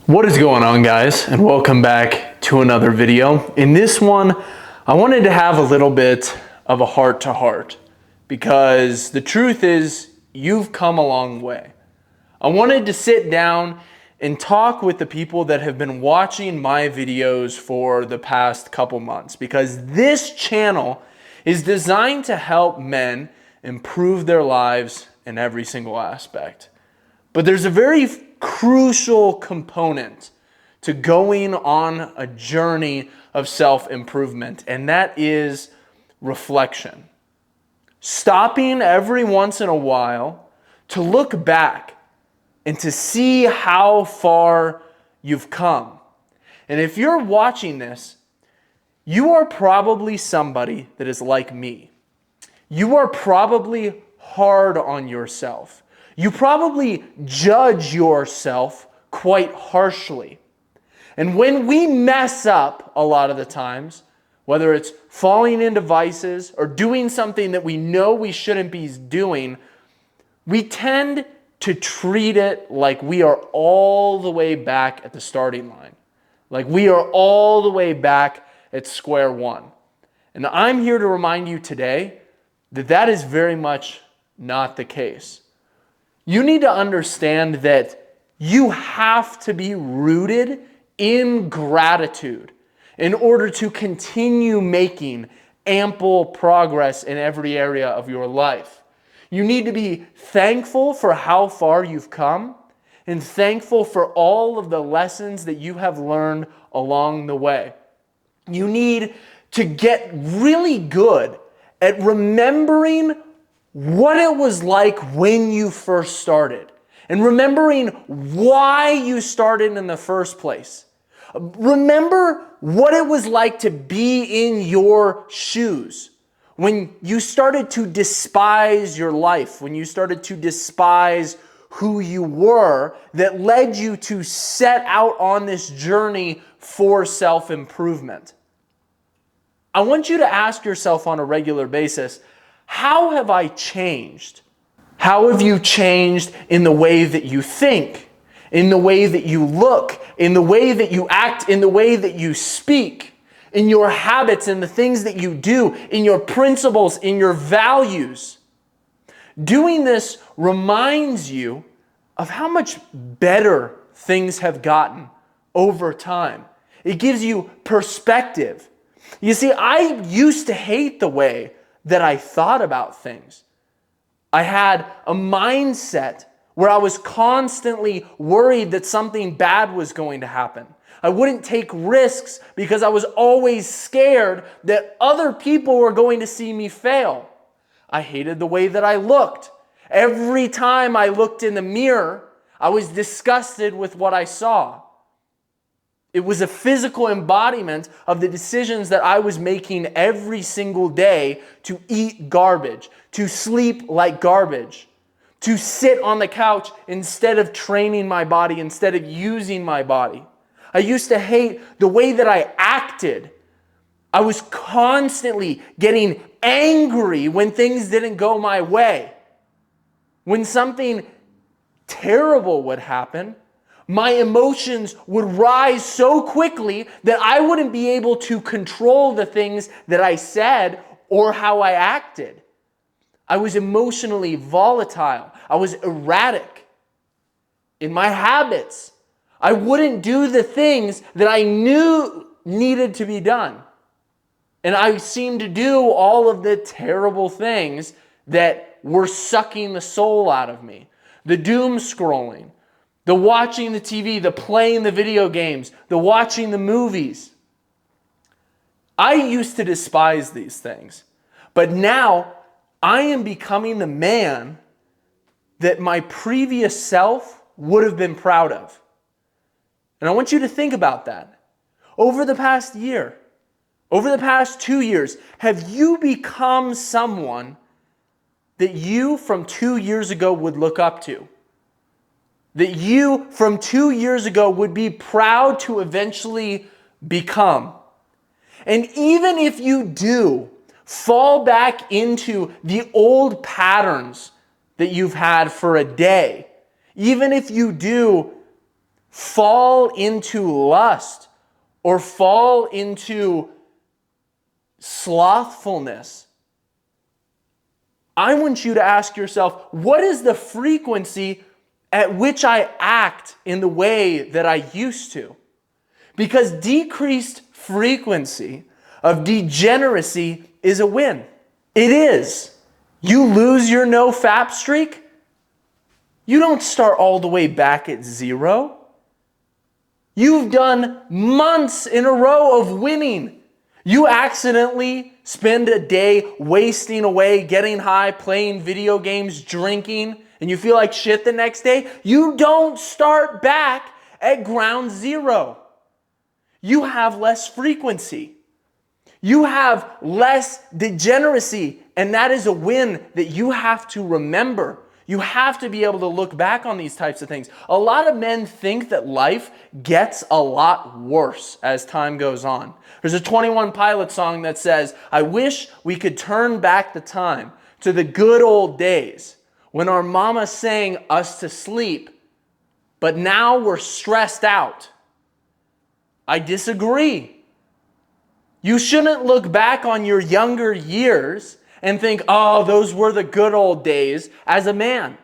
What is going on, guys, and welcome back to another video. In this one, I wanted to have a little bit of a heart-to-heart because the truth is you've come a long way. I wanted to sit down and talk with the people that have been watching my videos for the past couple months because this channel is designed to help men improve their lives in every single aspect. But there's a very crucial component to going on a journey of self-improvement, and that is reflection. Stopping every once in a while to look back and to see how far you've come. And if you're watching this, you are probably somebody that is like me. You are probably hard on yourself. You probably judge yourself quite harshly. And when we mess up a lot of the times, whether it's falling into vices or doing something that we know we shouldn't be doing, we tend to treat it like we are all the way back at the starting line. Like we are all the way back at square one. And I'm here to remind you today that that is very much not the case. You need to understand that you have to be rooted in gratitude in order to continue making ample progress in every area of your life. You need to be thankful for how far you've come and thankful for all of the lessons that you have learned along the way. You need to get really good at remembering what it was like when you first started and remembering why you started in the first place. Remember what it was like to be in your shoes when you started to despise your life, when you started to despise who you were that led you to set out on this journey for self-improvement. I want you to ask yourself on a regular basis, how have I changed? How have you changed in the way that you think, in the way that you look, in the way that you act, in the way that you speak, in your habits and the things that you do, in your principles, in your values? Doing this reminds you of how much better things have gotten over time. It gives you perspective. You see, I used to hate the way that I thought about things. I had a mindset where I was constantly worried that something bad was going to happen. I wouldn't take risks because I was always scared that other people were going to see me fail. I hated the way that I looked. Every time I looked in the mirror, I was disgusted with what I saw. It was a physical embodiment of the decisions that I was making every single day to eat garbage, to sleep like garbage, to sit on the couch instead of training my body, instead of using my body. I used to hate the way that I acted. I was constantly getting angry when things didn't go my way. When something terrible would happen, my emotions would rise so quickly that I wouldn't be able to control the things that I said or how I acted. I was emotionally volatile. I was erratic in my habits. I wouldn't do the things that I knew needed to be done. And I seemed to do all of the terrible things that were sucking the soul out of me. The doom scrolling, the watching the TV, the playing the video games, the watching the movies. I used to despise these things, but now I am becoming the man that my previous self would have been proud of. And I want you to think about that. Over the past year, over the past 2 years, have you become someone that you from 2 years ago would look up to? That you from 2 years ago would be proud to eventually become? And even if you do fall back into the old patterns that you've had for a day, even if you do fall into lust or fall into slothfulness, I want you to ask yourself, what is the frequency at which I act in the way that I used to? Because decreased frequency of degeneracy is a win. It is. You lose your no fap streak, you don't start all the way back at 0. You've done months in a row of winning. You accidentally spend a day wasting away, getting high, playing video games, drinking, and you feel like shit the next day. You don't start back at ground 0. You have less frequency. You have less degeneracy, and that is a win that you have to remember. You have to be able to look back on these types of things. A lot of men think that life gets a lot worse as time goes on. There's a 21 Pilots song that says, I wish we could turn back the time to the good old days when our mama sang us to sleep, but now we're stressed out. I disagree. You shouldn't look back on your younger years and think, oh, those were the good old days as a man.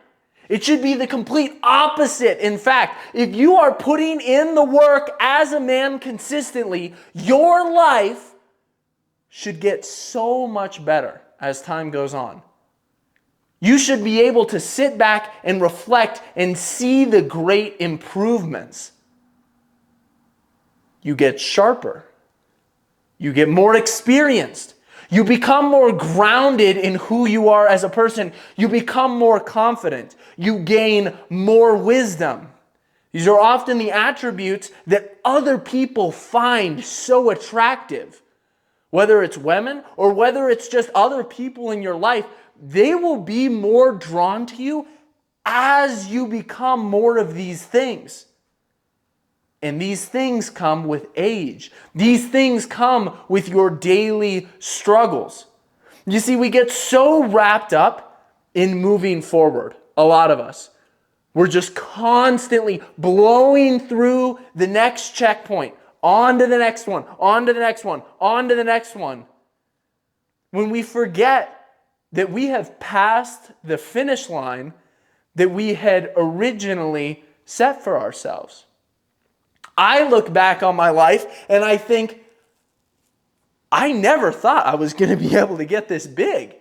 It should be the complete opposite. In fact, if you are putting in the work as a man consistently, your life should get so much better as time goes on. You should be able to sit back and reflect and see the great improvements. You get sharper. You get more experienced. You become more grounded in who you are as a person. You become more confident. You gain more wisdom. These are often the attributes that other people find so attractive. Whether it's women or whether it's just other people in your life, they will be more drawn to you as you become more of these things. And these things come with age. These things come with your daily struggles. You see, we get so wrapped up in moving forward, a lot of us. We're just constantly blowing through the next checkpoint, on to the next one, on to the next one, on to the next one. When we forget that we have passed the finish line that we had originally set for ourselves. I look back on my life and I think, I never thought I was going to be able to get this big.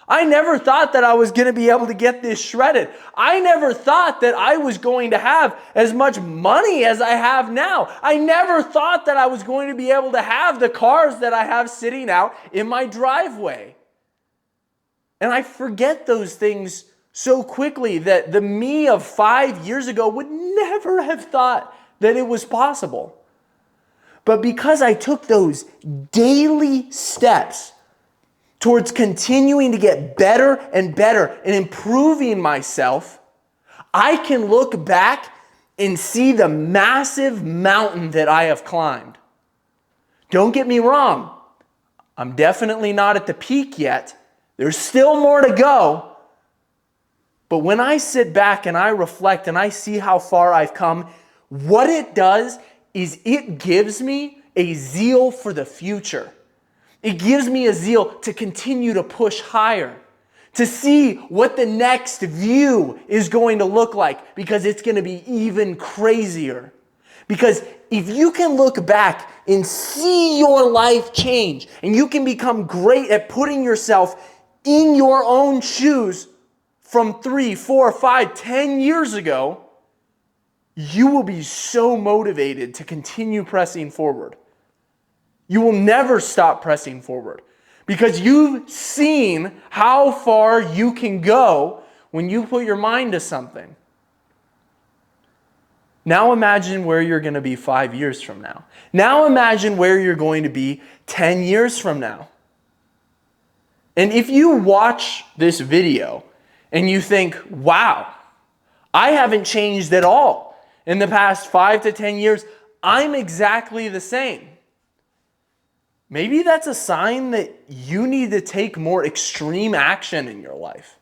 I never thought that I was going to be able to get this shredded. I never thought that I was going to have as much money as I have now. I never thought that I was going to be able to have the cars that I have sitting out in my driveway. And I forget those things so quickly that the me of 5 years ago would never have thought that it was possible. But because I took those daily steps towards continuing to get better and better and improving myself, I can look back and see the massive mountain that I have climbed. Don't get me wrong, I'm definitely not at the peak yet. There's still more to go. But when I sit back and I reflect and I see how far I've come, what it does is it gives me a zeal for the future. It gives me a zeal to continue to push higher, to see what the next view is going to look like, because it's going to be even crazier. Because if you can look back and see your life change, and you can become great at putting yourself in your own shoes from 3, 4, 5, 10 years ago, you will be so motivated to continue pressing forward. You will never stop pressing forward because you've seen how far you can go when you put your mind to something. Now imagine where you're going to be 5 years from now. Now imagine where you're going to be 10 years from now. And if you watch this video and you think, wow, I haven't changed at all. In the past 5 to 10 years, I'm exactly the same. Maybe that's a sign that you need to take more extreme action in your life.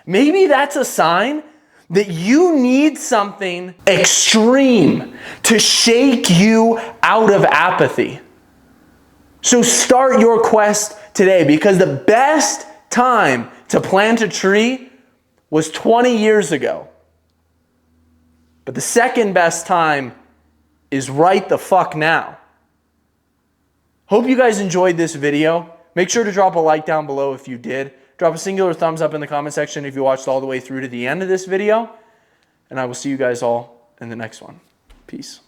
Maybe that's a sign that you need something extreme to shake you out of apathy. So start your quest today, because the best time to plant a tree was 20 years ago. But the second best time is right the fuck now. Hope you guys enjoyed this video. Make sure to drop a like down below if you did. Drop a singular thumbs up in the comment section if you watched all the way through to the end of this video. And I will see you guys all in the next one. Peace.